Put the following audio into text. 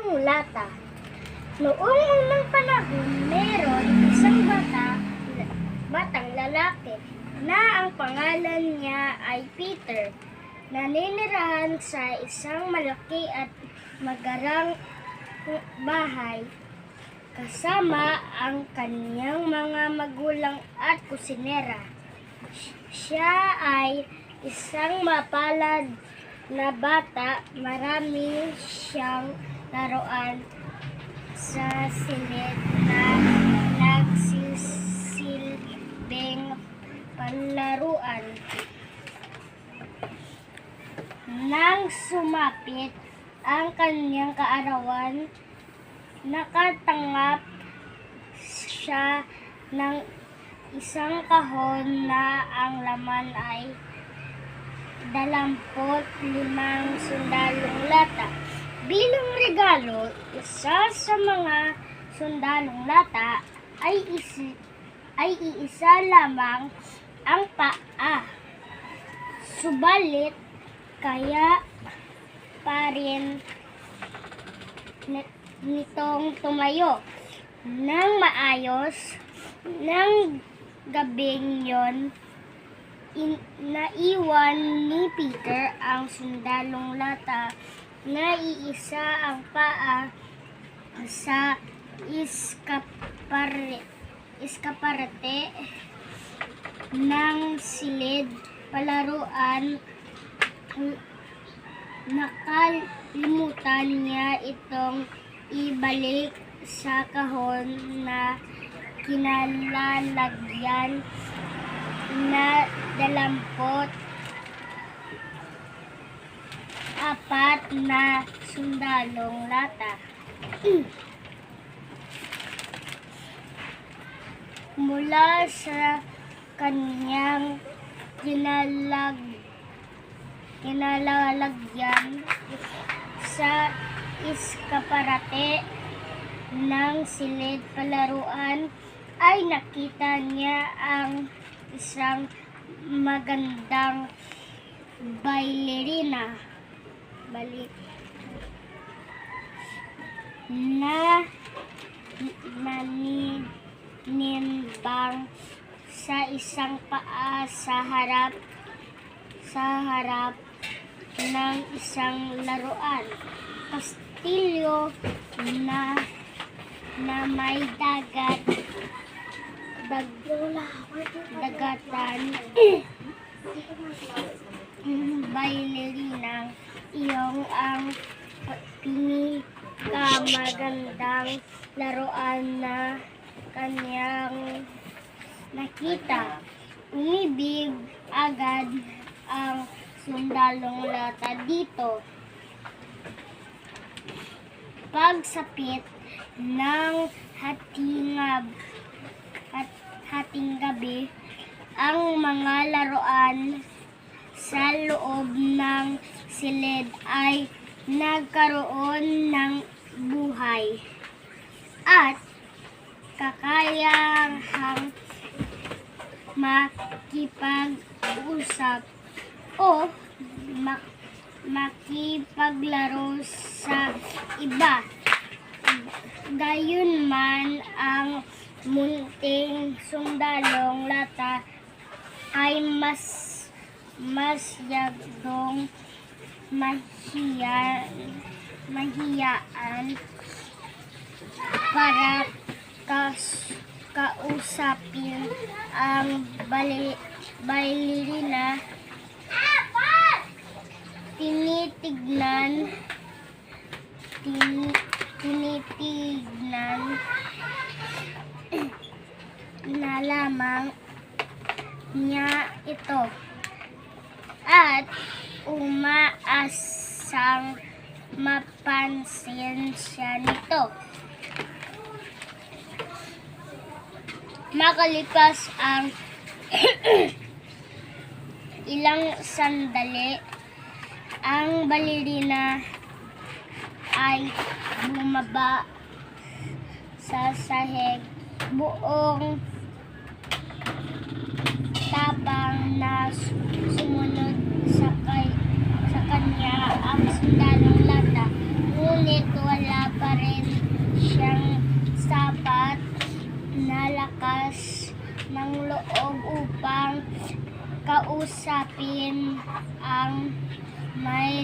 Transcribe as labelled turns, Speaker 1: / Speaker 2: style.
Speaker 1: sundalong lata. Noong unang panahon, meron isang batang lalaki na ang pangalan niya ay Peter. Naninirahan sa isang malaki at magarang bahay kasama ang kaniyang mga magulang at kusinera. Siya ay isang mapalad na bata. Marami siyang laruan sa silid na nagsisilbing panlaruan. Nang sumapit ang kanyang kaarawan, nakatanggap siya ng isang kahon na ang laman ay 25 sundalong lata. Bilang regalo, isa sa mga sundalong lata ay iisa lamang ang paa. Subalit, kaya pa rin nitong tumayo ng maayos. Ng gabing yon, naiwan ni Peter ang sundalong lata na iisa ang paa sa iskaparate ng silid palaruan. Nakalimutan niya itong ibalik sa kahon na kinalalagyan na 24 na sundalong lata. Mula sa kanyang kinalalagyan sa iskaparate ng silid palaruan ay nakita niya ang isang magandang bailerina na naninimbang sa isang paa sa harap ng isang laruan. Kastilyo na may dagatan. Bailerinang iyong ang pinakamagandang laruan na kanyang nakita. Umibig agad ang sundalong lata dito. Pagsapit ng hating gabi, ang mga laruan sa loob ng silid ay nagkaroon ng buhay at kakayahang makipag-usap o makipaglaro sa iba. Gayunman, ang munting sundalong lata ay masyadong mahiyaan para kausapin ang bailerina. Tinitignan na lamang niya ito at umaasang mapansin siya nito. Makalipas ang ilang sandali, ang balerina ay bumaba sa sahig. Buong tapang na sumunod sa kanya ang sundalong lata, ngunit wala pa na lakas ng loob upang kausapin ang may